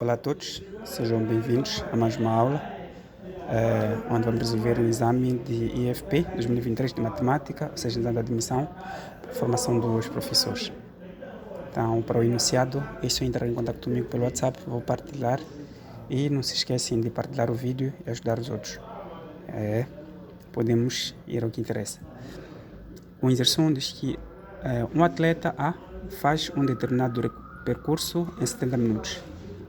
Olá a todos, sejam bem-vindos a mais uma aula onde vamos resolver um exame de IFP 2023 de Matemática, ou seja, exame de admissão para a formação dos professores. Então, para o iniciado, é só entrar em contato comigo pelo WhatsApp, vou partilhar e não se esquecem de partilhar o vídeo e ajudar os outros. Podemos ir ao que interessa. O exercício diz que um atleta A faz um determinado percurso em 70 minutos,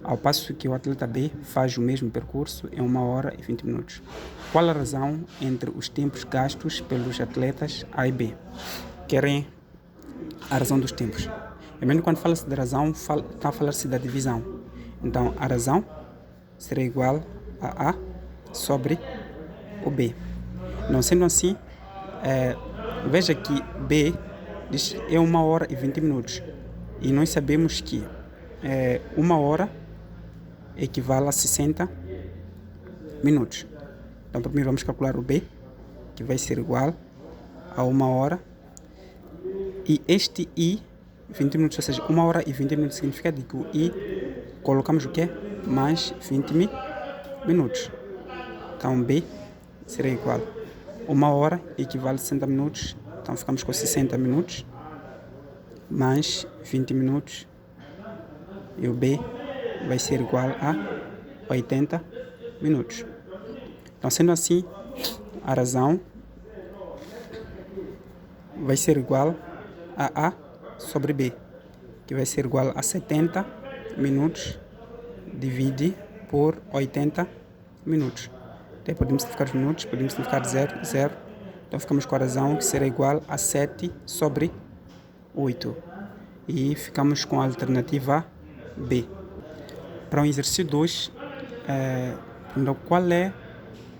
ao passo que o atleta B faz o mesmo percurso em 1 hora e 20 minutos. Qual a razão entre os tempos gastos pelos atletas A e B? Querem a razão dos tempos. Lembrando, quando fala-se de razão, está a falar-se da divisão. Então, a razão será igual a A sobre o B. Não sendo assim, veja que B diz é 1 hora e 20 minutos. E nós sabemos que 1 hora equivale a 60 minutos. Então, primeiro vamos calcular o B, que vai ser igual a 1 hora. E este I, 20 minutos, ou seja, 1 hora e 20 minutos, significa que o I colocamos o quê? Mais 20 minutos. Então, B será igual a 1 hora equivale a 60 minutos. Então, ficamos com 60 minutos mais 20 minutos. E o B vai ser igual a 80 minutos. Então, sendo assim, a razão vai ser igual a A sobre B, que vai ser igual a 70 minutos divide por 80 minutos. Então, podemos simplificar os minutos, podemos simplificar 0, 0. Então, ficamos com a razão que será igual a 7 sobre 8. E ficamos com a alternativa B. Para o exercício 2, qual é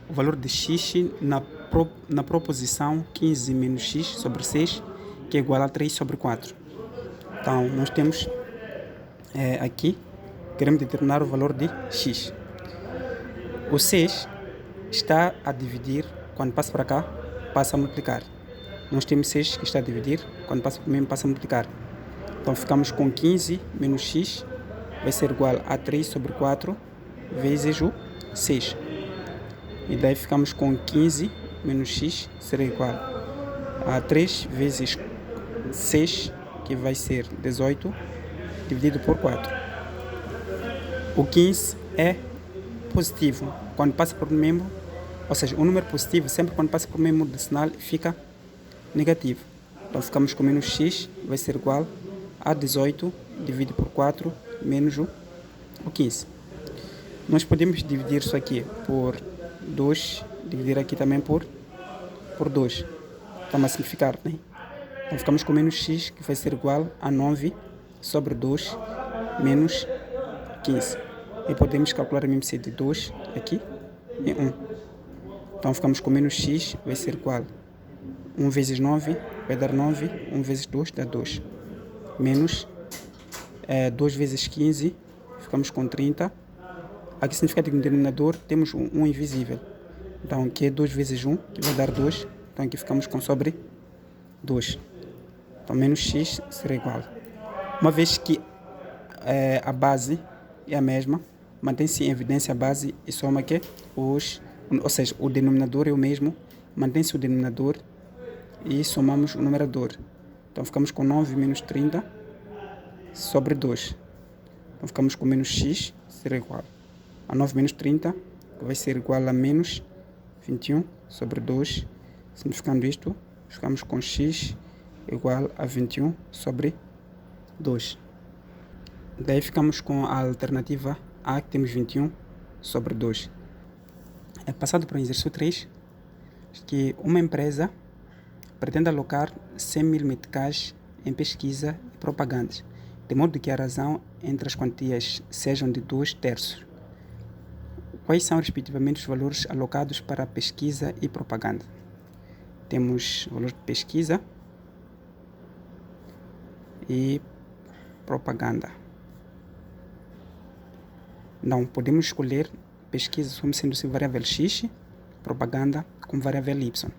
o valor de x na proposição 15 menos x sobre 6, que é igual a 3 sobre 4. Então, nós temos aqui, queremos determinar o valor de x. O 6 está a dividir, quando passa para cá, passa a multiplicar. Nós temos 6 que está a dividir, quando passa para o mesmo, passa a multiplicar. Então, ficamos com 15 menos x, vai ser igual a 3 sobre 4 vezes o 6. E daí ficamos com 15 menos x será igual a 3 vezes 6, que vai ser 18, dividido por 4. O 15 é positivo quando passa por um membro, ou seja, o número positivo sempre quando passa por um membro decimal fica negativo. Então ficamos com menos x, vai ser igual a 18 dividido por 4 menos o 15. Nós podemos dividir isso aqui por 2, dividir aqui também por 2. Estamos a simplificar, né? Então ficamos com menos x, que vai ser igual a 9 sobre 2 menos 15. E podemos calcular a MMC de 2 aqui em 1. Então ficamos com menos x, vai ser igual a 1 vezes 9, vai dar 9, 1 vezes 2 dá 2. Menos 2 vezes 15, ficamos com 30. Aqui significa que no denominador temos um 1 invisível. Então aqui é 2 vezes 1, que vai dar 2. Então aqui ficamos com sobre 2. Então menos x será igual. Uma vez que a base é a mesma, mantém-se em evidência a base e soma que ou seja, o denominador é o mesmo, mantém-se o denominador e somamos o numerador. Então ficamos com 9 menos 30 sobre 2. Então ficamos com menos x será igual a 9 menos 30, que vai ser igual a menos 21 sobre 2. Simplificando isto, ficamos com x igual a 21 sobre 2. Daí ficamos com a alternativa A, que temos 21 sobre 2. É passado para o exercício 3, que uma empresa pretende alocar 100 mil meticais em pesquisa e propagandas, de modo que a razão entre as quantias sejam de 2/3. Quais são, respectivamente, os valores alocados para pesquisa e propaganda? Temos o valor de pesquisa e propaganda. Não, podemos escolher pesquisa como sendo variável x, propaganda como variável y.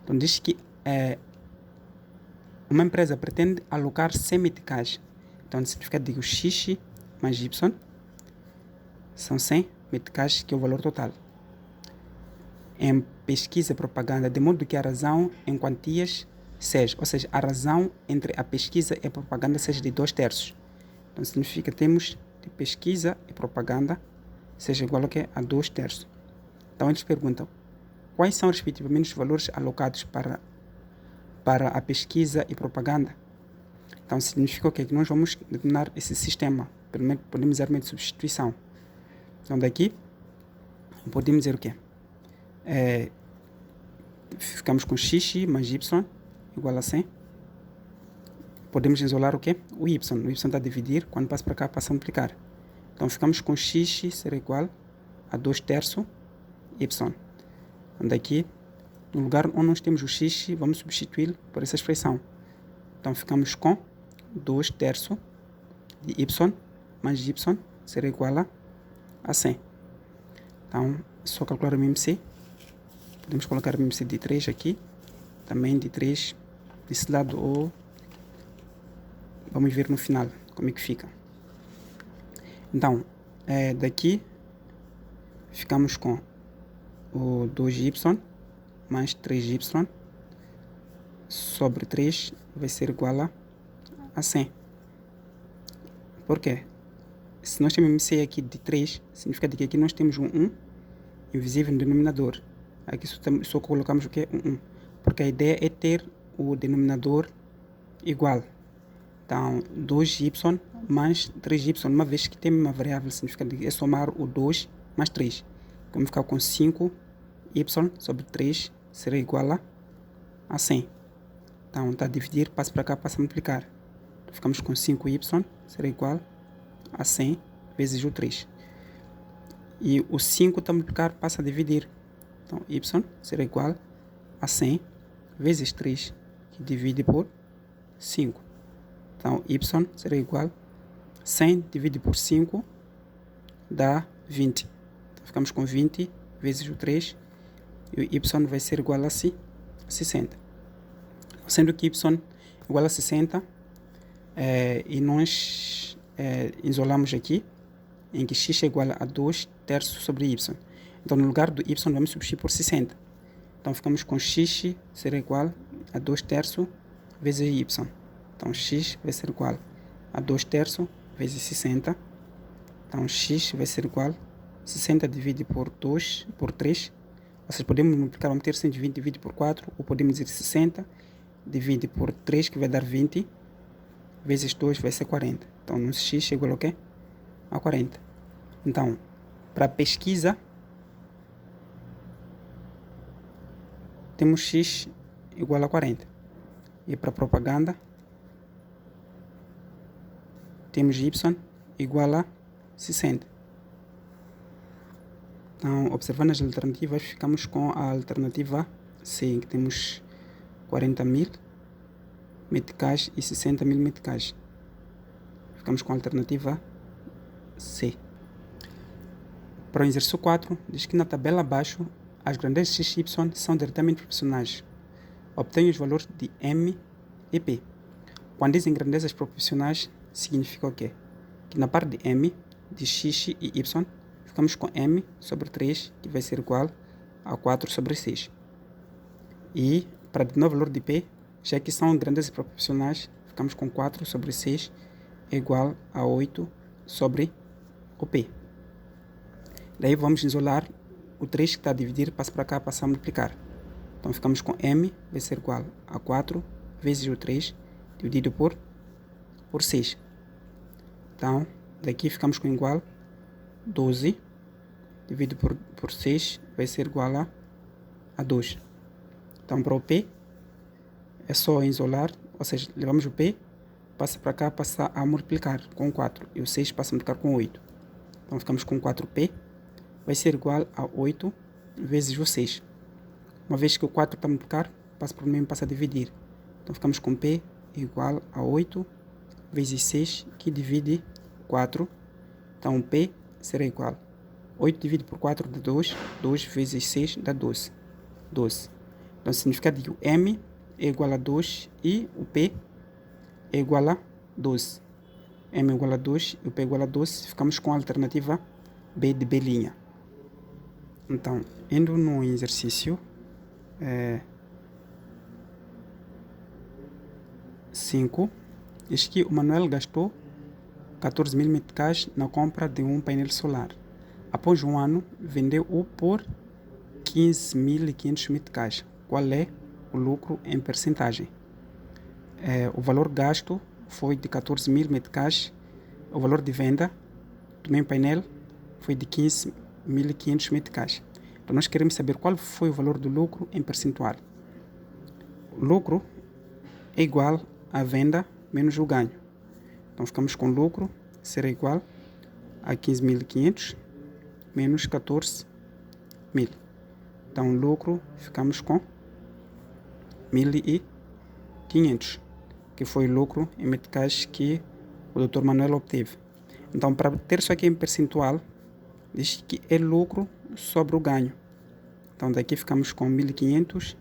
Então diz que uma empresa pretende alocar 100 meticais. Então significa que x mais y são 100 meticais, que é o valor total. Em pesquisa e propaganda, de modo que a razão em quantias seja, ou seja, a razão entre a pesquisa e a propaganda seja de 2/3. Então significa que temos de pesquisa e propaganda seja igual a 2/3. Então eles perguntam quais são respectivamente os valores alocados para a pesquisa e propaganda. Então significa o quê? Que nós vamos determinar esse sistema. Primeiro podemos usar método de substituição. Então daqui podemos dizer o quê? Ficamos com x mais y igual a 100. Podemos isolar o quê? O y. O y está a dividir, quando passa para cá passa a multiplicar. Então ficamos com x será igual a 2/3 y. Então daqui, no lugar onde nós temos o x, vamos substituí-lo por essa expressão. Então ficamos com 2/3 de y mais y será igual a 100. Então, é só calcular o MMC. Podemos colocar o MMC de 3 aqui, também de 3 desse lado, ou vamos ver no final como é que fica. Então, daqui ficamos com o 2y mais 3y sobre 3 vai ser igual a 100. Por quê? Se nós temos MMC aqui de 3, significa que aqui nós temos um 1 invisível no denominador. Aqui só colocamos o que? Um 1. Porque a ideia é ter o denominador igual. Então, 2y mais 3y, uma vez que tem uma variável, significa que é somar o 2 mais 3. Vamos ficar com 5y sobre 3 será igual a 100. Então, está a dividir, passa para cá, passa a multiplicar. Então, ficamos com 5y será igual a 100 vezes o 3. E o 5 está a multiplicar, passa a dividir. Então, y será igual a 100 vezes 3, que divide por 5. Então, y será igual a 100 dividido por 5 dá 20. Então, ficamos com 20 vezes o 3 e o y vai ser igual a 60. Sendo que y igual a 60 e nós isolamos aqui em que x é igual a 2/3 sobre y. Então, no lugar do y vamos substituir por 60. Então, ficamos com x será igual a 2/3 vezes y. Então, x vai ser igual a 2/3 vezes 60. Então, x vai ser igual a 60 dividido por 2, por 3. Ou seja, podemos multiplicar, vamos ter 120 dividido por 4, ou podemos dizer 60 dividido por 3, que vai dar 20, vezes 2 vai ser 40. Então, nosso x é igual ao quê? A 40. Então, para pesquisa, temos x igual a 40. E para propaganda, temos y igual a 60. Então, observando as alternativas, ficamos com a alternativa C, que temos 40.000 meticais e 60.000 meticais. Ficamos com a alternativa C. Para o exercício 4, diz que na tabela abaixo, as grandezas x e y são diretamente proporcionais. Obtenha os valores de M e P. Quando dizem grandezas proporcionais, significa o quê? Que na parte de M, de x e y, ficamos com M sobre 3, que vai ser igual a 4 sobre 6. E para o valor de P, já que são grandezas proporcionais, ficamos com 4 sobre 6 é igual a 8 sobre o P. Daí vamos isolar o 3 que está a dividir, passa para cá, passa a multiplicar. Então ficamos com M vai ser igual a 4 vezes o 3 dividido por 6. Então, daqui ficamos com igual 12 dividido por 6 vai ser igual a 2. Então, para o P, é só isolar, ou seja, levamos o P, passa para cá, passa a multiplicar com 4. E o 6 passa a multiplicar com 8. Então, ficamos com 4P, vai ser igual a 8 vezes o 6. Uma vez que o 4 está a multiplicar, passa para o meio, passa a dividir. Então, ficamos com P igual a 8 vezes 6, que divide 4. Então, P será igual a 8 dividido por 4 dá 2. 2 vezes 6 dá 12. Então, significa que o M é igual a 2 e o P é igual a 12. M é igual a 2 e o P é igual a 12. Ficamos com a alternativa B de B'. Então, indo no exercício 5, diz que o Manuel gastou 14.000 meticais na compra de um painel solar. Após um ano, vendeu-o por 15.500 meticais. Qual é o lucro em percentagem? O valor gasto foi de 14.000 meticais. O valor de venda do meu painel foi de 15.500 meticais. Então, nós queremos saber qual foi o valor do lucro em percentual. O lucro é igual à venda menos o ganho. Então, ficamos com lucro será igual a 15.500 menos 14.000. Então, lucro ficamos com 1.500, que foi o lucro em meticais que o Dr. Manuel obteve. Então, para ter isso aqui em percentual, diz que é lucro sobre o ganho. Então, daqui ficamos com 1.500,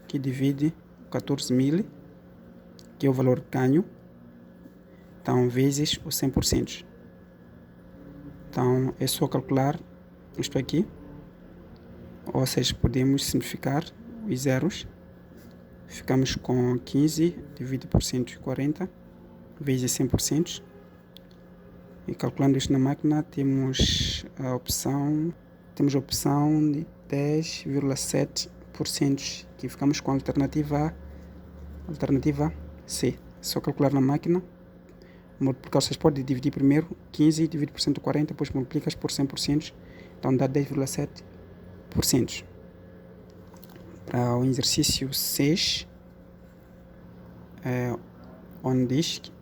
que divide 14.000, que é o valor de ganho. Então, vezes o 100%. Então, é só calcular isto aqui. Ou seja, podemos simplificar os zeros. Ficamos com 15 dividido por 140 vezes 100%. E calculando isto na máquina, temos a opção de 10,7%, que ficamos com a alternativa C. Só calcular na máquina, multiplicar, vocês podem dividir primeiro 15 dividido por 140, depois multiplicas por 100%, então dá 10,7%. Para o exercício 6, onde diz que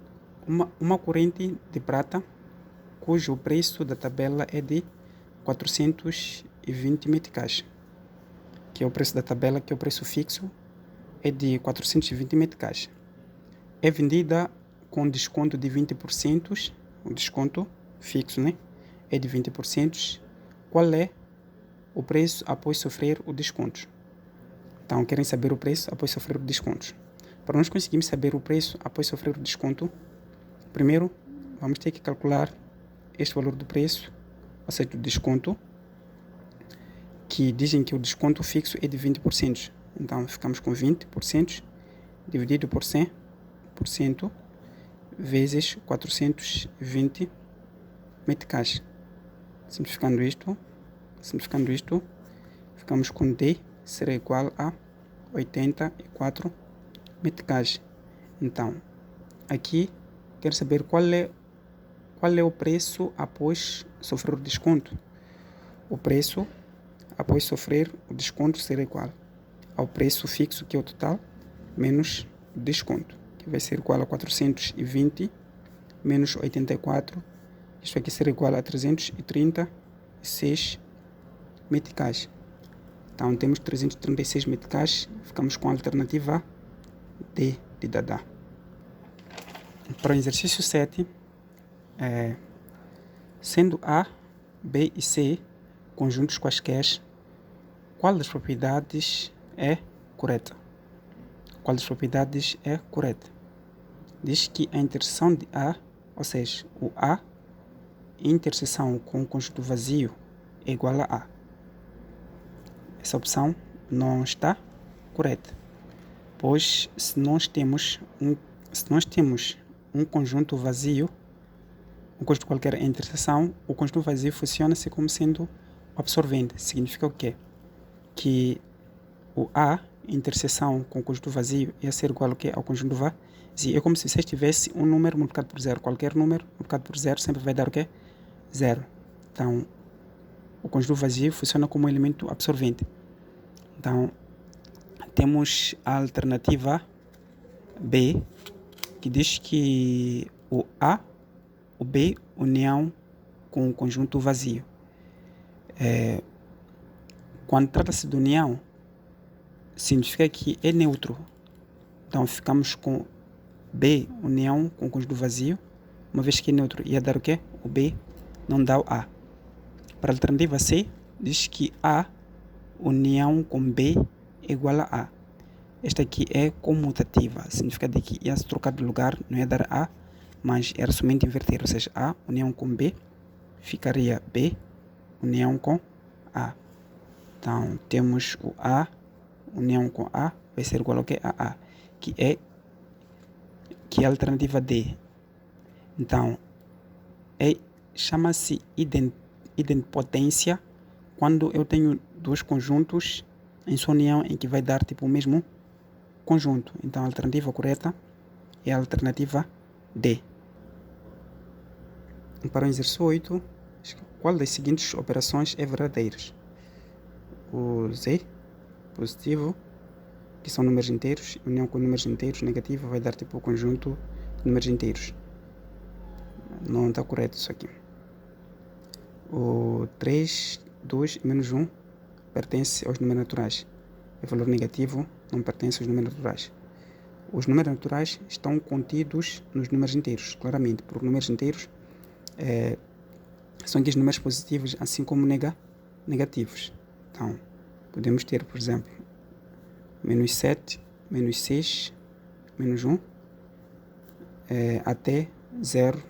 uma corrente de prata cujo preço da tabela é de 420 meticais, que é o preço da tabela, que é o preço fixo, é de 420 meticais. É vendida com desconto de 20%, o desconto fixo, né? É de 20%. Qual é o preço após sofrer o desconto? Então, querem saber o preço após sofrer o desconto. Para nós conseguirmos saber o preço após sofrer o desconto, primeiro vamos ter que calcular este valor do preço, ou seja, do desconto, que dizem que o desconto fixo é de 20%. Então, ficamos com 20% dividido por 100% vezes 420 meticais. Simplificando isto, ficamos com D será igual a 84 meticais. Então, aqui quero saber qual é o preço após sofrer o desconto. O preço após sofrer o desconto será igual ao preço fixo, que é o total, menos o desconto, que vai ser igual a 420 menos 84. Isto aqui será igual a 336 meticais. Então, temos 336 meticais, ficamos com a alternativa D de Dada. Para o exercício 7, sendo A, B e C conjuntos quaisquer, qual das propriedades é correta? Diz que a interseção de A, ou seja, o A, interseção com o conjunto vazio é igual a A. Essa opção não está correta, pois se nós temos um conjunto vazio, um conjunto qualquer em interseção, o conjunto vazio funciona-se como sendo absorvente. Significa o quê? Que o A, interseção com o conjunto vazio, ia ser igual ao quê? Ao conjunto vazio. É como se você tivesse um número multiplicado por zero. Qualquer número multiplicado por zero sempre vai dar o quê? Zero. Então, o conjunto vazio funciona como um elemento absorvente. Então, temos a alternativa B, que diz que o A, o B, união com o conjunto vazio. Quando trata-se de união, significa que é neutro. Então, ficamos com B, união com o conjunto vazio, uma vez que é neutro, ia dar o quê? O B não dá o A. Para a alternativa C, diz que A, união com B, é igual a A. Esta aqui é comutativa, significa que ia se trocar de lugar, não ia dar A, mas era somente inverter, ou seja, A, união com B, ficaria B, união com A. Então, temos o A, união com A, vai ser igual ao que? A A, que é a alternativa D. Então, chama-se idempotência quando eu tenho dois conjuntos em sua união em que vai dar tipo o mesmo conjunto. Então, a alternativa correta é a alternativa D. Para o exercício 8, qual das seguintes operações é verdadeira? O Z, positivo, que são números inteiros, união com números inteiros, negativo, vai dar tipo o conjunto de números inteiros. Não está correto isso aqui. O 3, 2 e menos 1 pertence aos números naturais. É valor negativo, não pertence aos números naturais. Os números naturais estão contidos nos números inteiros, claramente, porque números inteiros são aqueles números positivos, assim como negativos. Então, podemos ter, por exemplo, menos 7, menos 6, menos 1, até 0,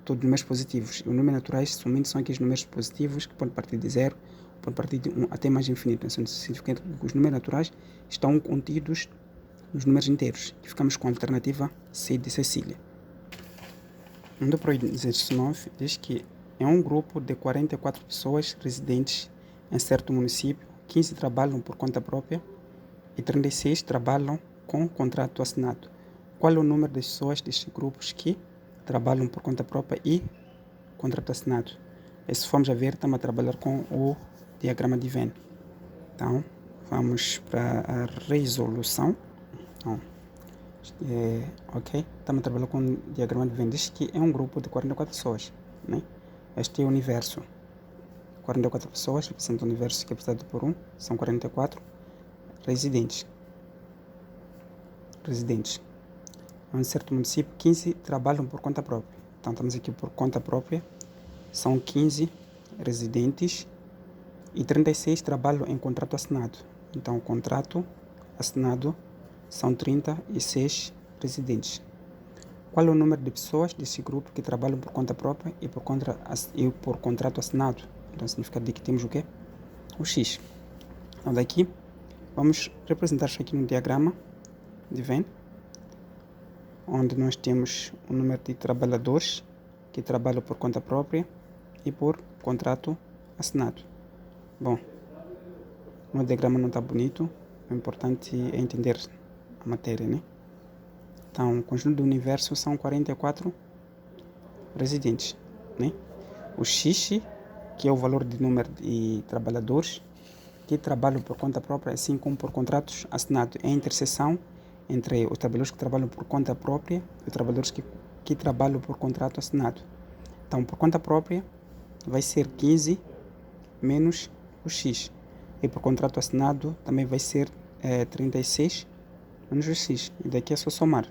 todos números positivos. E os números naturais somente são aqueles números positivos que podem partir de 0, podem partir de 1 até mais infinito. Isso significa que os números naturais estão contidos nos números inteiros. E ficamos com a alternativa C de Cecília. Indo para o exercício 9, diz que em um grupo de 44 pessoas residentes em certo município, 15 trabalham por conta própria e 36 trabalham com contrato assinado. Qual é o número de pessoas destes grupos que trabalham por conta própria e contrato assinado? E se formos a ver, estamos a trabalhar com o diagrama de Venn. Então, vamos para a resolução. Então, ok, estamos a trabalhar com o diagrama de Venn. Diz que é um grupo de 44 pessoas, né? Este é o universo. 44 pessoas representa o universo que é representado por 1, são 44 residentes. Em um certo município, 15 trabalham por conta própria. Então, estamos aqui por conta própria, são 15 residentes e 36 trabalham em contrato assinado. Então, o contrato assinado são 36 residentes. Qual é o número de pessoas desse grupo que trabalham por conta própria e por contrato assinado? Então, significa que temos o quê? O X. Então, daqui, vamos representar isso aqui no diagrama de Venn, onde nós temos o número de trabalhadores que trabalham por conta própria e por contrato assinado. Bom, o diagrama não está bonito, o importante é entender a matéria, né? Então, o conjunto do universo são 44 residentes, né? O X, que é o valor de número de trabalhadores que trabalham por conta própria, assim como por contratos assinados, é a interseção entre os trabalhadores que trabalham por conta própria e os trabalhadores que trabalham por contrato assinado. Então, por conta própria, vai ser 15 menos o X. E por contrato assinado, também vai ser 36 menos o X. E daqui é só somar.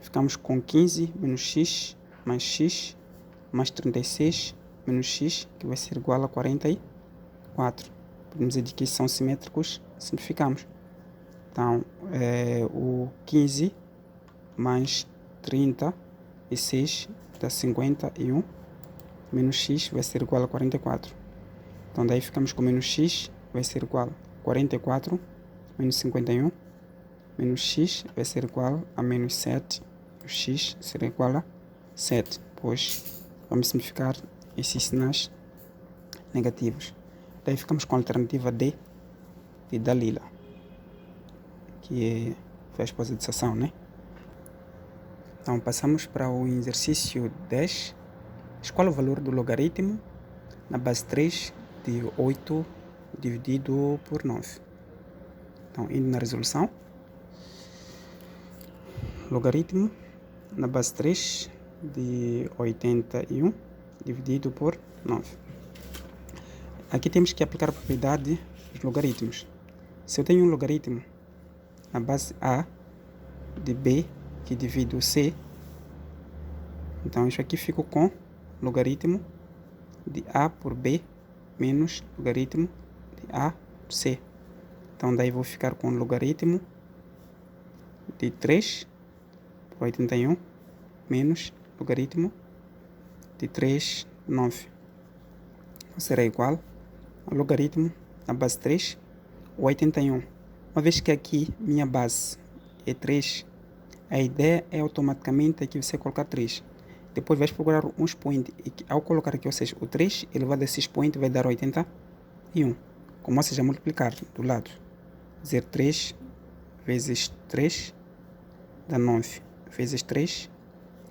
Ficamos com 15 menos X mais 36 menos X, que vai ser igual a 44. Podemos dizer que são simétricos, simplificamos. Então, o 15 mais 36 dá 51, menos x vai ser igual a 44. Então, daí ficamos com menos x vai ser igual a 44 menos 51, menos x vai ser igual a menos 7, o x será igual a 7, pois vamos simplificar esses sinais negativos. Daí ficamos com a alternativa D de Dalila, que foi a exposição, né? Então, passamos para o exercício 10. Escolha o valor do logaritmo na base 3 de 8 dividido por 9. Então, indo na resolução, logaritmo na base 3 de 81 dividido por 9. Aqui temos que aplicar a propriedade dos logaritmos. Se eu tenho um logaritmo na base A de B que divide o C, então isso aqui fica com logaritmo de A por B menos logaritmo de A por C. Então daí vou ficar com logaritmo de 3 por 81 menos logaritmo de 3 por 9. será igual ao logaritmo na base 3, 81. Uma vez que aqui minha base é 3, a ideia é automaticamente aqui você colocar 3. Depois vais procurar um expoente e ao colocar aqui, ou seja, o 3 elevado a esse expoente vai dar 81. Como seja multiplicar do lado, dizer 3 vezes 3 dá 9, vezes 3,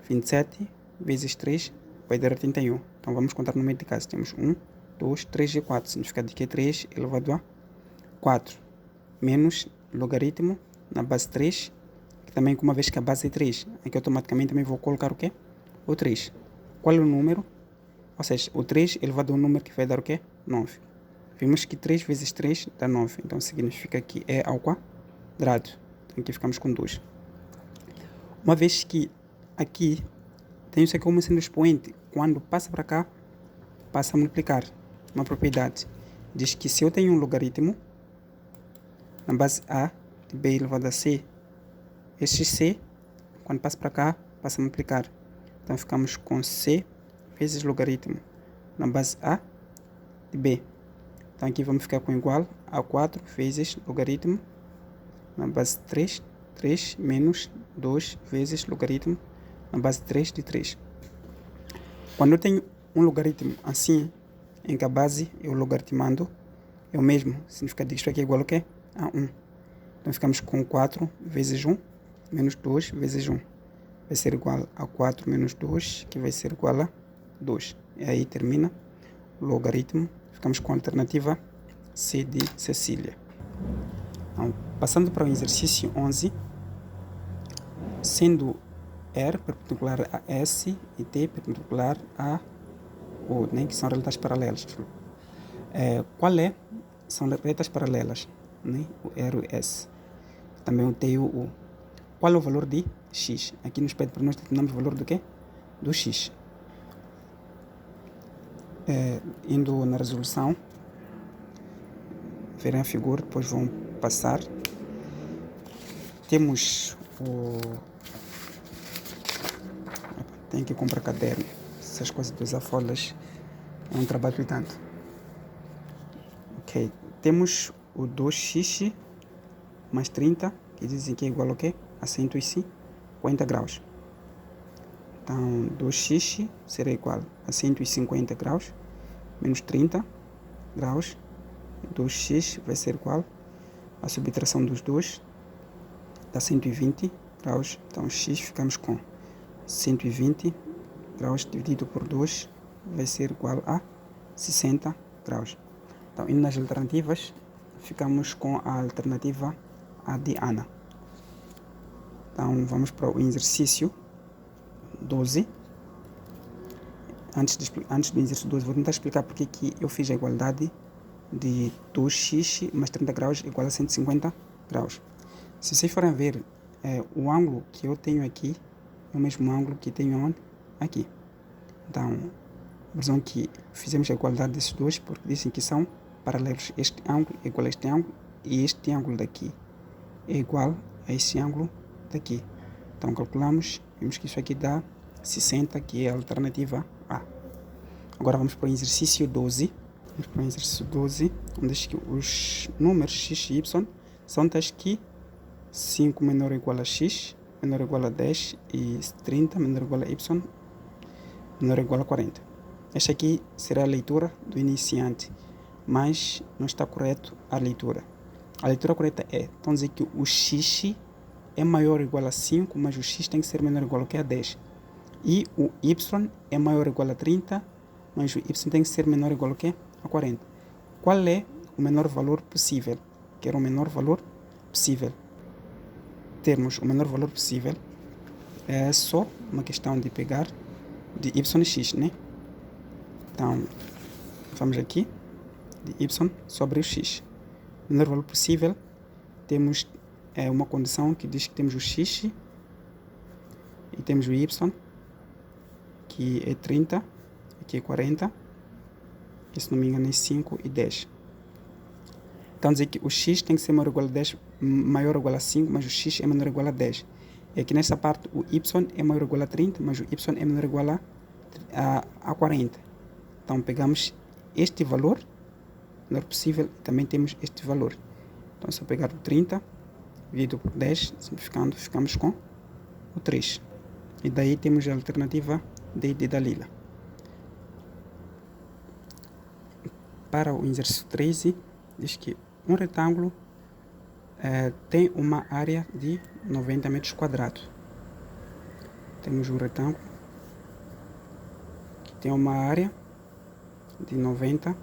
27, vezes 3 vai dar 81. Então vamos contar no meio de casa. Temos 1, 2, 3 e 4. Significa que é 3 elevado a 4. Menos logaritmo na base 3, que também, uma vez que a base é 3, aqui automaticamente também vou colocar o quê? O 3. Qual é o número? Ou seja, o 3 elevado a um número que vai dar o quê? 9. Vimos que 3 vezes 3 dá 9. Então significa que é ao quadrado. Então aqui ficamos com 2. Uma vez que aqui tem isso aqui como sendo expoente, quando passa para cá, passa a multiplicar. Uma propriedade diz que se eu tenho um logaritmo na base a de b elevado a c, este c, quando passa para cá, passa a multiplicar. Então ficamos com c vezes logaritmo na base a de b. Então aqui vamos ficar com igual a 4 vezes logaritmo na base 3, 3 menos 2 vezes logaritmo na base 3 de 3. Quando eu tenho um logaritmo assim, em que a base é o logaritmando, é o mesmo. Significa que isto aqui é igual ao quê? A 1. Então ficamos com 4 vezes 1 menos 2 vezes 1. Vai ser igual a 4 menos 2, que vai ser igual a 2. E aí termina o logaritmo. Ficamos com a alternativa C de Cecília. Então, passando para o exercício 11, sendo R perpendicular a S e T perpendicular a U, né, que são retas paralelas. São retas paralelas, né, o R e o S. Também o T e o U. Qual é o valor de X? Aqui nos pede para nós determinarmos o valor do quê? Do X. Indo na resolução, verem a figura, depois vão passar. Temos o... Tem que comprar caderno. Essas coisas de usar folhas é um trabalho tanto. Ok. Temos o 2x mais 30, que dizem que é igual ao quê? A 150 graus. Então, 2x será igual a 150 graus menos 30 graus. 2x vai ser igual a subtração dos dois dá 120 graus. Então, x ficamos com 120 graus dividido por 2 vai ser igual a 60 graus. Então, indo nas alternativas, ficamos com a alternativa A de Ana. Então, vamos para o exercício 12. Antes do exercício 12, vou tentar explicar porque que eu fiz a igualdade de 2x mais 30 graus igual a 150 graus. Se vocês forem ver, o ângulo que eu tenho aqui é o mesmo ângulo que tenho aqui. Então, a visão que fizemos a igualdade desses dois porque dizem que são paralelos. Este ângulo é igual a este ângulo e este ângulo daqui é igual a esse ângulo daqui. Então, calculamos, vimos que isso aqui dá 60, que é a alternativa A. Agora vamos para o exercício 12. Vamos para o exercício 12, onde os números x e y são tais que 5 menor ou igual a x, menor ou igual a 10 e 30 menor ou igual a y, menor ou igual a 40. Esta aqui será a leitura do iniciante, mas não está correto a leitura. A leitura correta é, então dizer que o x é maior ou igual a 5, mas o x tem que ser menor ou igual a 10. E o y é maior ou igual a 30, mas o y tem que ser menor ou igual a 40. Qual é o menor valor possível? Quero o menor valor possível. Termos o menor valor possível é só uma questão de pegar de y e x, né? Então, vamos aqui, de y sobre o x. O menor valor possível, temos uma condição que diz que temos o x e temos o y, que é 30, aqui é 40, que se não me engano é 5 e 10. Então, dizer que o x tem que ser maior ou igual a 10, maior ou igual a 5, mas o x é menor ou igual a 10. E aqui nessa parte o y é maior ou igual a 30, mas o y é menor ou igual a 40. Então, pegamos este valor, não é possível, também temos este valor. Então, se eu pegar o 30, dividido por 10, simplificando, ficamos com o 3. E daí temos a alternativa D de Dalila. Para o exercício 13, diz que um retângulo tem uma área de 90 metros quadrados. Temos um retângulo que tem uma área de 90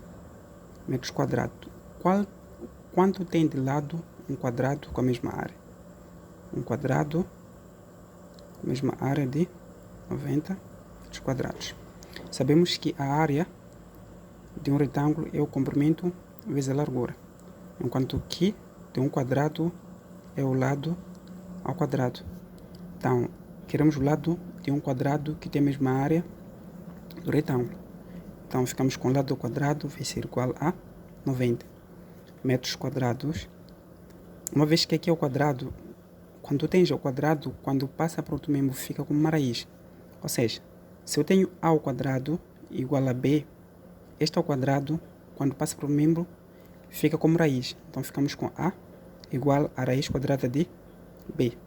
metros quadrados. Quanto tem de lado um quadrado com a mesma área? Um quadrado com a mesma área de 90 metros quadrados. Sabemos que a área de um retângulo é o comprimento vezes a largura, enquanto que de um quadrado é o lado ao quadrado. Então, queremos o lado de um quadrado que tem a mesma área do retângulo. Então, ficamos com o lado ao quadrado vai ser igual a 90 metros quadrados. Uma vez que aqui é o quadrado, quando tens ao quadrado, quando passa para outro membro, fica como uma raiz. Ou seja, se eu tenho A ao quadrado igual a B, este ao quadrado, quando passa para o membro, fica como raiz. Então, ficamos com A igual a raiz quadrada de B.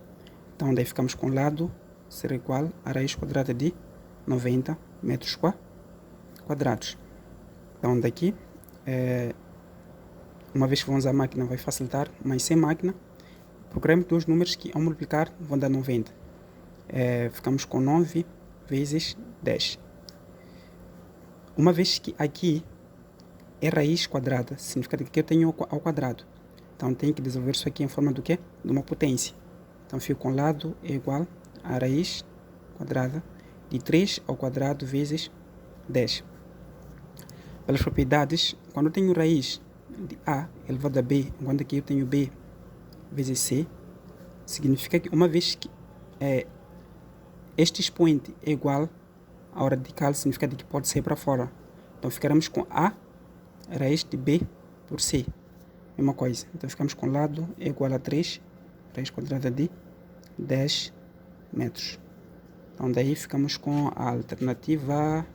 Então, daí ficamos com o lado será igual a raiz quadrada de 90 metros quadrados. Então, daqui, uma vez que vamos usar a máquina, vai facilitar, mas sem máquina, procuremos dois números que, ao multiplicar, vão dar 90. Ficamos com 9 vezes 10. Uma vez que aqui é raiz quadrada, significa que aqui eu tenho ao quadrado. Então, tenho que desenvolver isso aqui em forma do quê? De uma potência. Então, fico com lado é igual a raiz quadrada de 3 ao quadrado vezes 10. Pelas propriedades, quando eu tenho raiz de A elevado a B, enquanto aqui eu tenho B vezes C, significa que uma vez que este expoente é igual ao radical, significa que pode sair para fora. Então, ficaremos com A raiz de B por C. Mesma coisa. Então, ficamos com o lado é igual a 3 raiz quadrada de 10 metros. Então, daí ficamos com a alternativa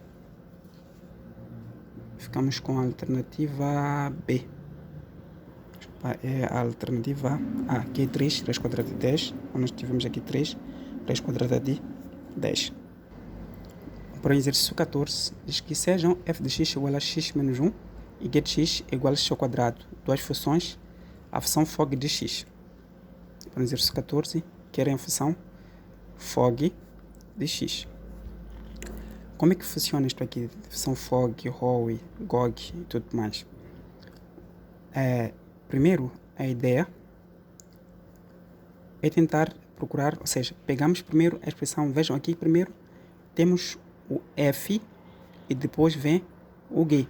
B. É a alternativa A, que é 3 raiz quadrada de 10. Nós tivemos aqui 3 raiz quadrada de 10. Para o exercício 14, diz que sejam f de x igual a x menos 1 e g de x igual a x ao quadrado. Duas funções, a função fog de x. Para o exercício 14, querem a função fog de x. Como é que funciona isto aqui? Função fog, Howe, Gog e tudo mais. Primeiro, a ideia é tentar procurar, ou seja, pegamos primeiro a expressão, vejam aqui, primeiro temos o f e depois vem o g.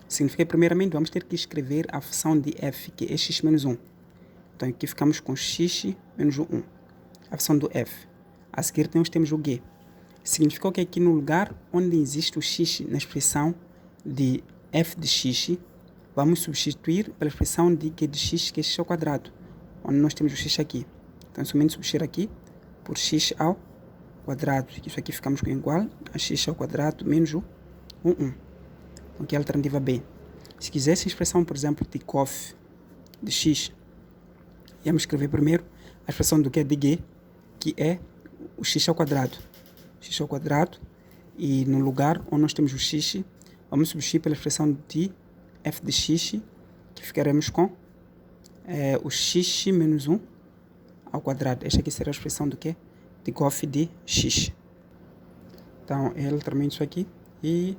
Significa que primeiramente vamos ter que escrever a função de f, que é x menos 1. Então aqui ficamos com x menos 1, a função do f. A seguir temos o g. Significa que aqui no lugar onde existe o x na expressão de f de x, vamos substituir pela expressão de g de x, que é x ao quadrado, onde nós temos o x aqui. Então, somente substituir aqui por x ao quadrado. Isso aqui ficamos com igual a x ao quadrado menos o 1. Então, aqui é a alternativa B. Se quisesse a expressão, por exemplo, de cof de x, íamos escrever primeiro a expressão do que é de g, que é o x ao quadrado. X ao quadrado, e no lugar onde nós temos o x, vamos substituir pela expressão de f de x, que ficaremos com o x menos 1 ao quadrado. Esta aqui será a expressão do que? De cof de x. Então, é literalmente isso aqui. E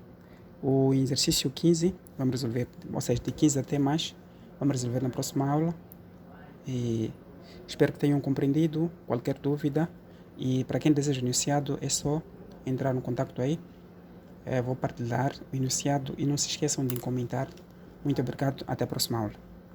o exercício 15, vamos resolver, ou seja, de 15 até mais, vamos resolver na próxima aula. E espero que tenham compreendido. Qualquer dúvida, e para quem deseja o enunciado, é só entrar no contato aí. Vou partilhar o enunciado e não se esqueçam de comentar. Muito obrigado, até a próxima aula.